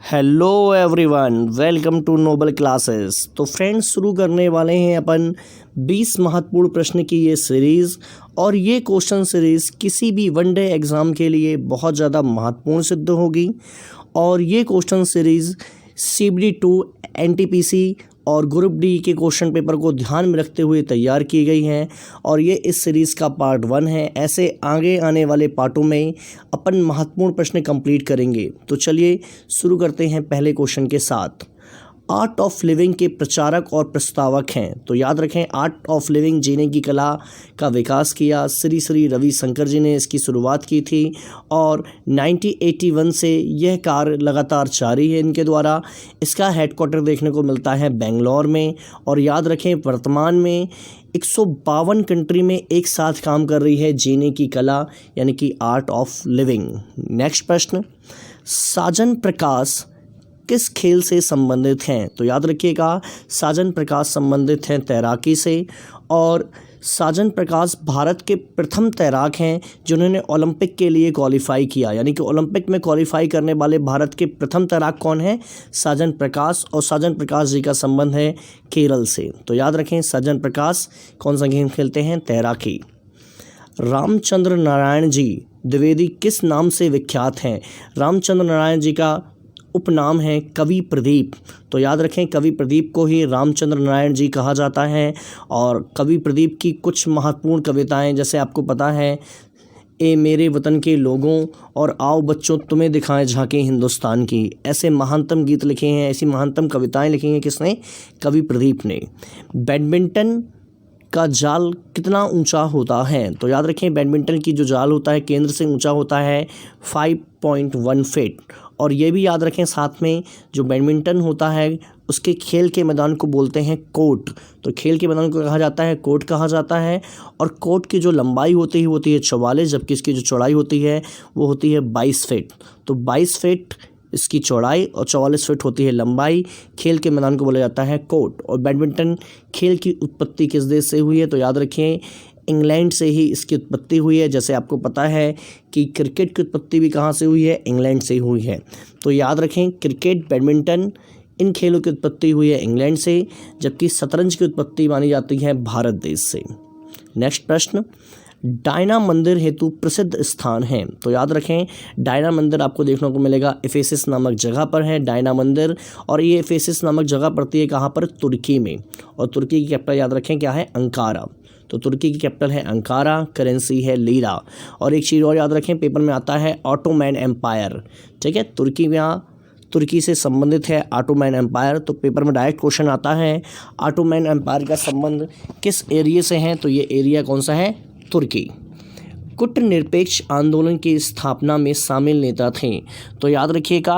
Hello everyone, welcome to Noble classes. तो friends, शुरू करने वाले हैं अपन 20 महत्वपूर्ण प्रश्न की ये सीरीज़। और ये क्वेश्चन सीरीज़ किसी भी वनडे एग्ज़ाम के लिए बहुत ज़्यादा महत्वपूर्ण सिद्ध होगी। और ये क्वेश्चन सीरीज़ CBD2 NTPC और ग्रुप डी के क्वेश्चन पेपर को ध्यान में रखते हुए तैयार की गई हैं। और ये इस सीरीज़ का पार्ट 1 है। ऐसे आगे आने वाले पार्टों में अपन महत्वपूर्ण प्रश्न कंप्लीट करेंगे। तो चलिए शुरू करते हैं पहले क्वेश्चन के साथ। आर्ट ऑफ लिविंग के प्रचारक और प्रस्तावक हैं। तो याद रखें, आर्ट ऑफ लिविंग जीने की कला का विकास किया श्री श्री रविशंकर जी ने इसकी शुरुआत की थी। और 1981 से यह कार्य लगातार जारी है इनके द्वारा। इसका हेडक्वार्टर देखने को मिलता है बेंगलोर में। और याद रखें, वर्तमान में 152 कंट्री में एक साथ काम कर रही है जीने की कला, यानी कि आर्ट ऑफ लिविंग। नेक्स्ट प्रश्न, साजन प्रकाश किस खेल से संबंधित हैं? तो याद रखिएगा, साजन प्रकाश संबंधित हैं तैराकी से। और साजन प्रकाश भारत के प्रथम तैराक हैं जिन्होंने ओलंपिक के लिए क्वालिफाई किया, यानी कि ओलंपिक में क्वालिफाई करने वाले भारत के प्रथम तैराक कौन है? साजन प्रकाश। और साजन प्रकाश जी का संबंध है केरल से। तो याद रखें, साजन प्रकाश कौन सा गेम खेलते हैं? तैराकी। रामचंद्र नारायण जी द्विवेदी किस नाम से विख्यात हैं? रामचंद्र नारायण जी का उपनाम है कवि प्रदीप। तो याद रखें, कवि प्रदीप को ही रामचंद्र नारायण जी कहा जाता है। और कवि प्रदीप की कुछ महत्वपूर्ण कविताएं, जैसे आपको पता है, ए मेरे वतन के लोगों और आओ बच्चों तुम्हें दिखाएं झांकी हिंदुस्तान की, ऐसे महानतम गीत लिखे हैं, ऐसी महानतम कविताएं लिखी हैं किसने? कवि प्रदीप ने। बैडमिंटन का जाल कितना ऊंचा होता है? तो याद रखें, बैडमिंटन की जो जाल होता है केंद्र से ऊंचा होता है 5.1 फीट। और ये भी याद रखें साथ में, जो बैडमिंटन होता है उसके खेल के मैदान को बोलते हैं कोर्ट। तो खेल के मैदान को कहा जाता है कोर्ट कहा जाता है। और कोर्ट की जो लंबाई होती है 44, जबकि इसकी जो चौड़ाई होती है वो होती है 22 फीट। तो 22 फीट इसकी चौड़ाई और 44 फीट होती है लंबाई। खेल के मैदान को बोला जाता है कोर्ट। और बैडमिंटन खेल की उत्पत्ति किस देश से हुई है? तो याद रखें, इंग्लैंड से ही इसकी उत्पत्ति हुई है। जैसे आपको पता है कि क्रिकेट की उत्पत्ति भी कहाँ से हुई है? इंग्लैंड से ही हुई है। तो याद रखें, क्रिकेट, बैडमिंटन, इन खेलों की उत्पत्ति हुई है इंग्लैंड से, जबकि शतरंज की उत्पत्ति मानी जाती है भारत देश से। नेक्स्ट प्रश्न, डायना मंदिर हेतु प्रसिद्ध स्थान है। तो याद रखें, डायना मंदिर आपको देखने को मिलेगा इफेसिस नामक जगह पर है डायना मंदिर। और ये इफेसिस नामक जगह पड़ती है कहाँ पर? तुर्की में। और तुर्की की कैपिटल याद रखें क्या है? अंकारा। तो तुर्की की कैपिटल है अंकारा, करेंसी है लीरा। और एक चीज़ और याद रखें, पेपर में आता है ऑटोमैन एम्पायर। ठीक है, तुर्की से संबंधित है ऑटोमैन एम्पायर। तो पेपर में डायरेक्ट क्वेश्चन आता है ऑटोमैन एम्पायर का संबंध किस एरिया से है? तो ये एरिया कौन सा है? तुर्की। गुटनिरपेक्ष आंदोलन की स्थापना में शामिल नेता थे। तो याद रखिएगा,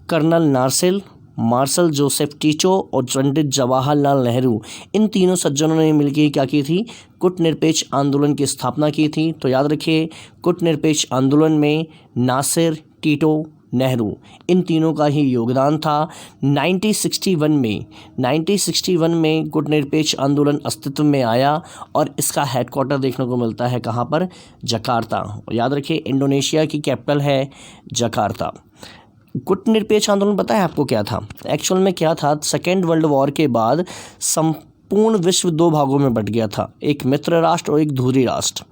कर्नल नार्सिल, मार्शल जोसेफ टीचो और पंडित जवाहरलाल नेहरू, इन तीनों सज्जनों ने मिलकर क्या की थी? गुटनिरपेक्ष आंदोलन की स्थापना की थी। तो याद रखिए, गुटनिरपेक्ष आंदोलन में नासिर, टीटो, नेहरू, इन तीनों का ही योगदान था। 1961 में गुटनिरपेक्ष आंदोलन अस्तित्व में आया। और इसका हेडक्वार्टर देखने को मिलता है कहाँ पर? जकार्ता। याद रखिए, इंडोनेशिया की कैपिटल है जकार्ता। गुटनिरपेक्ष आंदोलन पता है आपको क्या था? एक्चुअल में क्या था, सेकेंड वर्ल्ड वॉर के बाद संपूर्ण विश्व दो भागों में बट गया था, एक मित्र राष्ट्र और एक धुरी राष्ट्र।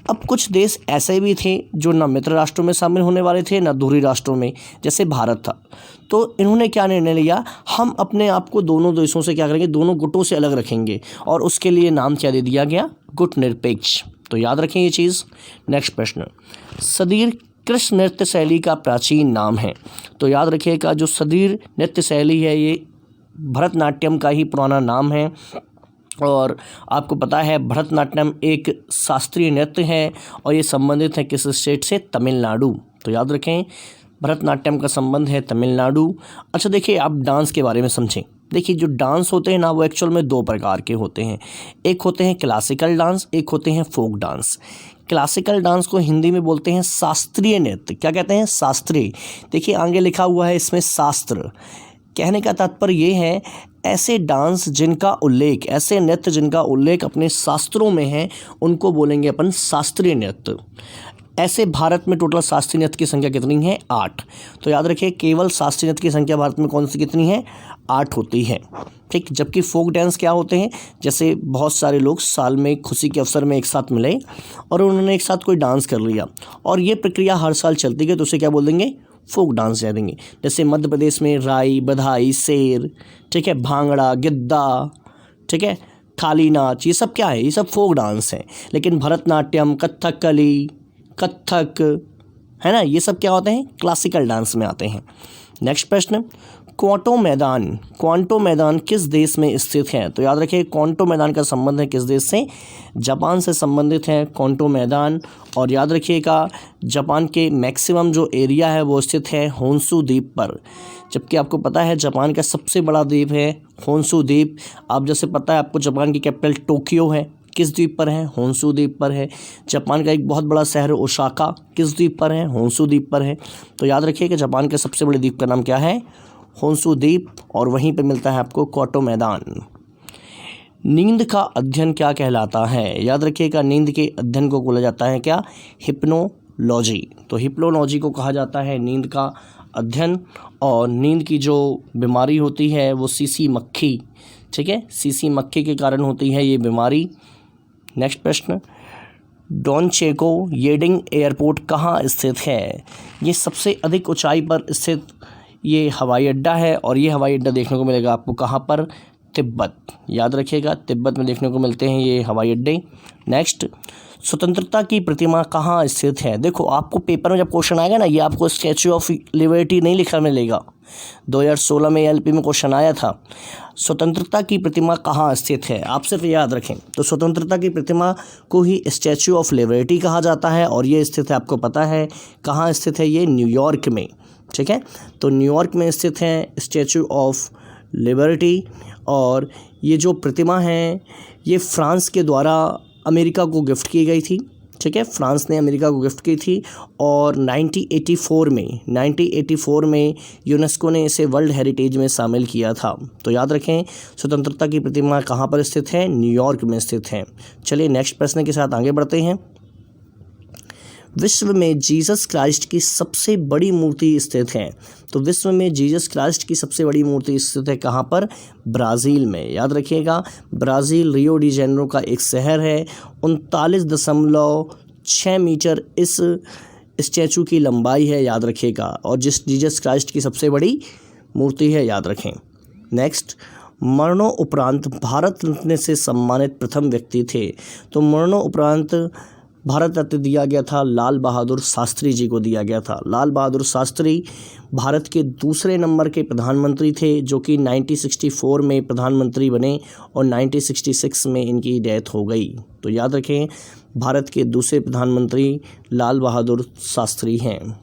अब कुछ देश ऐसे भी थे जो ना मित्र राष्ट्रों में शामिल होने वाले थे ना धुरी राष्ट्रों में, जैसे भारत था। तो इन्होंने क्या निर्णय लिया, हम अपने आप को दोनों देशों से क्या करेंगे? दोनों गुटों से अलग रखेंगे। और उसके लिए नाम क्या दे दिया गया? गुटनिरपेक्ष। तो याद रखें ये चीज़। नेक्स्ट प्रश्न, सदीर कृष्ण नृत्य शैली का प्राचीन नाम है। तो याद रखिएगा, जो सदीर नृत्य शैली है ये भरतनाट्यम का ही पुराना नाम है। और आपको पता है, भरतनाट्यम एक शास्त्रीय नृत्य है और ये संबंधित है किस स्टेट से? तमिलनाडु। तो याद रखें, भरतनाट्यम का संबंध है तमिलनाडु। अच्छा देखिए, आप डांस के बारे में समझें। देखिए, जो डांस होते हैं ना, वो एक्चुअल में 2 प्रकार के होते हैं। एक होते हैं क्लासिकल डांस, एक होते हैं फोक डांस। क्लासिकल डांस को हिंदी में बोलते हैं शास्त्रीय नृत्य। क्या कहते हैं? शास्त्रीय। देखिए आगे लिखा हुआ है इसमें शास्त्र। कहने का तात्पर्य ये है, ऐसे डांस जिनका उल्लेख, ऐसे नृत्य जिनका उल्लेख अपने शास्त्रों में है, उनको बोलेंगे अपन शास्त्रीय नृत्य। ऐसे भारत में टोटल शास्त्रीय नृत्य की संख्या कितनी है? 8। तो याद रखिए केवल शास्त्रीय नृत्य की संख्या भारत में कौन सी कितनी है? 8 होती है। ठीक, जबकि फोक डांस क्या होते हैं? जैसे बहुत सारे लोग साल में खुशी के अवसर में एक साथ मिले और उन्होंने एक साथ कोई डांस कर लिया और ये प्रक्रिया हर साल चलती है, तो उसे क्या बोल देंगे? फोक डांस कह देंगे। जैसे मध्य प्रदेश में राई, बधाई, शेर, ठीक है, भांगड़ा, गिद्दा, ठीक है, थाली नाच, ये सब क्या है? ये सब फोक डांस है। लेकिन भरतनाट्यम, कथकली, कथक, है ना, ये सब क्या होते हैं? क्लासिकल डांस में आते हैं। नेक्स्ट प्रश्न, क्वांटो मैदान किस देश में स्थित है? तो याद रखिए क्वांटो मैदान का संबंध है किस देश से? जापान से संबंधित है क्वांटो मैदान। और याद रखिएगा जापान के मैक्सिमम जो एरिया है वो स्थित है होन्शु द्वीप पर, जबकि आपको पता है जापान का सबसे बड़ा द्वीप है होन्शु द्वीप। आप जैसे पता है आपको जापान की कैपिटल टोक्यो है, किस द्वीप पर है? होन्शु द्वीप पर है। जापान का एक बहुत बड़ा शहर ओसाका किस द्वीप पर है? होन्शु द्वीप पर है। तो याद रखिए कि जापान के सबसे बड़े द्वीप का नाम क्या है? होन्शु द्वीप, और वहीं पे मिलता है आपको क्वांटो मैदान। नींद का अध्ययन क्या कहलाता है? याद रखिएगा नींद के अध्ययन को बोला जाता है क्या? हिप्नोलॉजी। तो हिप्नोलॉजी को कहा जाता है नींद का अध्ययन। और नींद की जो बीमारी होती है वो सीसी मक्खी, ठीक है, सीसी मक्खी के कारण होती है ये बीमारी। नेक्स्ट प्रश्न, डोनचेको येडिंग एयरपोर्ट कहाँ स्थित है? ये सबसे अधिक ऊंचाई पर स्थित ये हवाई अड्डा है और ये हवाई अड्डा देखने को मिलेगा आपको कहाँ पर? तिब्बत। याद रखिएगा तिब्बत में देखने को मिलते हैं ये हवाई अड्डे। नेक्स्ट, स्वतंत्रता की प्रतिमा कहाँ स्थित है? देखो आपको पेपर में जब क्वेश्चन आएगा ना, ये आपको स्टैच्यू ऑफ लिबर्टी नहीं लिखा मिलेगा। 2016 में एलपी में क्वेश्चन आया था, स्वतंत्रता की प्रतिमा कहाँ स्थित है? आप सिर्फ याद रखें। तो स्वतंत्रता की प्रतिमा को ही स्टैच्यू ऑफ लिबर्टी कहा जाता है और ये स्थित है, आपको पता है कहाँ स्थित है? ये न्यूयॉर्क में, ठीक है। तो न्यूयॉर्क में स्थित है स्टैच्यू ऑफ लिबर्टी। और ये जो प्रतिमा है ये फ्रांस के द्वारा अमेरिका को गिफ्ट की गई थी, ठीक है, फ्रांस ने अमेरिका को गिफ्ट की थी। और 1984 में यूनेस्को ने इसे वर्ल्ड हेरिटेज में शामिल किया था। तो याद रखें स्वतंत्रता की प्रतिमा कहाँ पर स्थित है? न्यूयॉर्क में स्थित है। चलिए नेक्स्ट प्रश्न के साथ आगे बढ़ते हैं। विश्व में जीसस क्राइस्ट की सबसे बड़ी मूर्ति स्थित है? तो विश्व में जीसस क्राइस्ट की सबसे बड़ी मूर्ति स्थित है कहाँ पर? ब्राज़ील में। याद रखिएगा ब्राज़ील रियो डी जेनेरो का एक शहर है। 39.6 मीटर इस स्टैचू की लंबाई है, याद रखिएगा। और जिस जीसस क्राइस्ट की सबसे बड़ी मूर्ति है, याद रखें। नेक्स्ट, मरणोपरांत भारत रत्न से सम्मानित प्रथम व्यक्ति थे? तो मरणोपरांत भारत रत्न दिया गया था लाल बहादुर शास्त्री जी को दिया गया था। लाल बहादुर शास्त्री भारत के दूसरे नंबर के प्रधानमंत्री थे जो कि 1964 में प्रधानमंत्री बने और 1966 में इनकी डेथ हो गई। तो याद रखें भारत के दूसरे प्रधानमंत्री लाल बहादुर शास्त्री हैं।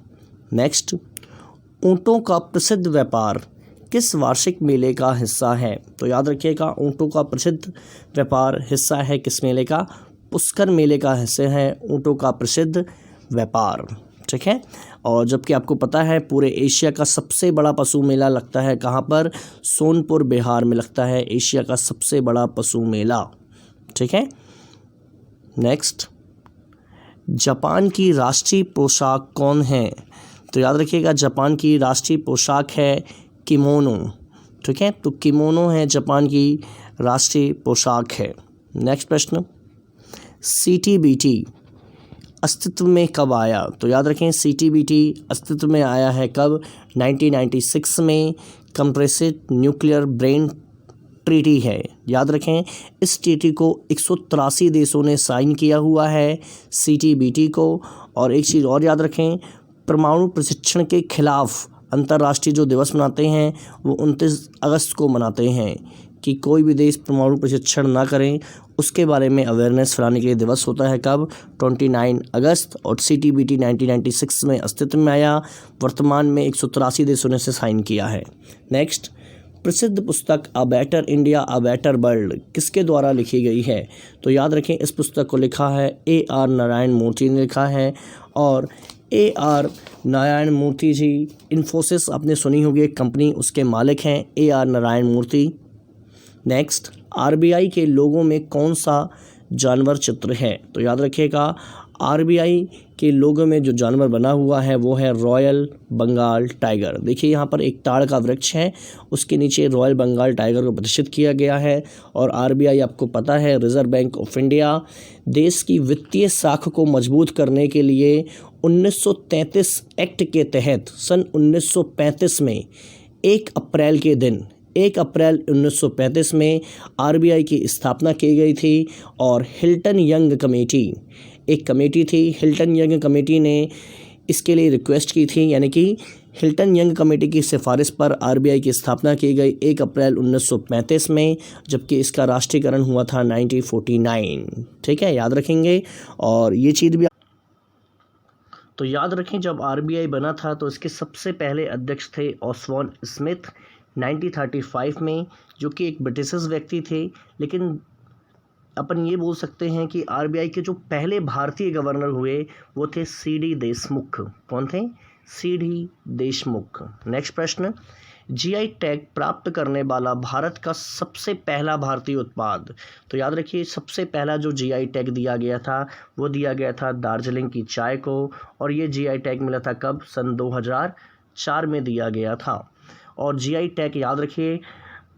नेक्स्ट, ऊँटों का प्रसिद्ध व्यापार किस वार्षिक मेले का हिस्सा है? तो याद रखिएगा ऊँटों का प्रसिद्ध व्यापार हिस्सा है किस मेले का? पुष्कर मेले का हिस्सा है ऊँटों का प्रसिद्ध व्यापार, ठीक है। और जबकि आपको पता है पूरे एशिया का सबसे बड़ा पशु मेला लगता है कहाँ पर? सोनपुर बिहार में लगता है एशिया का सबसे बड़ा पशु मेला, ठीक है। नेक्स्ट, जापान की राष्ट्रीय पोशाक कौन है? तो याद रखिएगा जापान की राष्ट्रीय पोशाक है किमोनो, ठीक है। तो किमोनो है जापान की राष्ट्रीय पोशाक है। नेक्स्ट प्रश्न, CTBT अस्तित्व में कब आया? तो याद रखें CTBT अस्तित्व में आया है कब? 1996 में। कंप्रेसिव न्यूक्लियर ब्रेन ट्रीटी है, याद रखें। इस ट्रीटी को 183 देशों ने साइन किया हुआ है CTBT को। और एक चीज़ और याद रखें, परमाणु प्रशिक्षण के खिलाफ अंतर्राष्ट्रीय जो दिवस मनाते हैं वो 29 अगस्त को मनाते हैं कि कोई भी देश परमाणु प्रशिक्षण ना करें, उसके बारे में अवेयरनेस फैलाने के लिए दिवस होता है कब? 29 अगस्त। और CTBT 1996 में अस्तित्व में आया। वर्तमान में 183 देशों ने इसे साइन किया है। नेक्स्ट, प्रसिद्ध पुस्तक a better India a better world किसके द्वारा लिखी गई है? तो याद रखें इस पुस्तक को लिखा है AR नारायण मूर्ति ने लिखा है। और AR नारायण मूर्ति जी इन्फोसिस आपने सुनी होगी एक कंपनी, उसके मालिक हैं AR नारायण मूर्ति। नेक्स्ट, RBI के लोगों में कौन सा जानवर चित्र है? तो याद रखिएगा आरबीआई के लोगो में जो जानवर बना हुआ है वो है रॉयल बंगाल टाइगर। देखिए यहाँ पर एक ताड़ का वृक्ष है, उसके नीचे रॉयल बंगाल टाइगर को प्रदर्शित किया गया है। और आरबीआई आपको पता है रिजर्व बैंक ऑफ इंडिया देश की वित्तीय साख को मजबूत करने के लिए 1933 एक्ट के तहत सन 1935 में 1 अप्रैल के दिन 1 अप्रैल 1935 में आरबीआई की स्थापना की गई थी। और हिल्टन यंग कमेटी एक कमेटी थी, हिल्टन यंग कमेटी ने इसके लिए रिक्वेस्ट की थी, यानी कि हिल्टन यंग कमेटी की सिफारिश पर आरबीआई की स्थापना की गई 1 अप्रैल 1935 में, जबकि इसका राष्ट्रीयकरण हुआ था 1949। ठीक है, याद रखेंगे। और ये चीज़ भी तो याद रखें, जब आरबीआई बना था तो इसके सबसे पहले अध्यक्ष थे ऑस्बॉर्न स्मिथ 1935 में, जो कि एक ब्रिटिश व्यक्ति थे। लेकिन अपन ये बोल सकते हैं कि आरबीआई के जो पहले भारतीय गवर्नर हुए वो थे सीडी देशमुख। कौन थे? सीडी देशमुख। नेक्स्ट प्रश्न, जीआई टैग प्राप्त करने वाला भारत का सबसे पहला भारतीय उत्पाद। तो याद रखिए, सबसे पहला जो जीआई टैग दिया गया था वो दिया गया था दार्जिलिंग की चाय को। और ये जीआई टैग मिला था कब? सन 2004 में दिया गया था। और जीआई टैग याद रखिए,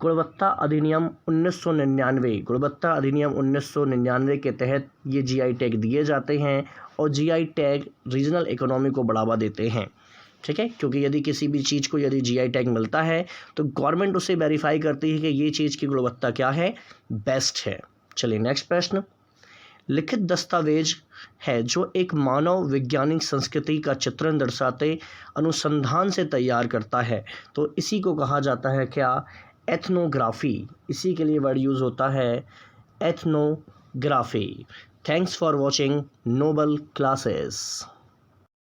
गुणवत्ता अधिनियम 1999, गुणवत्ता अधिनियम 1999 के तहत ये जीआई टैग दिए जाते हैं। और जीआई टैग रीजनल इकोनॉमी को बढ़ावा देते हैं। ठीक है, क्योंकि यदि किसी भी चीज़ को यदि जीआई टैग मिलता है तो गवर्नमेंट उसे वेरीफाई करती है कि ये चीज़ की गुणवत्ता क्या है, बेस्ट है। चलिए नेक्स्ट प्रश्न, लिखित दस्तावेज है जो एक मानव वैज्ञानिक संस्कृति का चित्रण दर्शाते अनुसंधान से तैयार करता है, तो इसी को कहा जाता है क्या? एथनोग्राफी। इसी के लिए वर्ड यूज़ होता है ethnography. Thanks for watching Noble classes.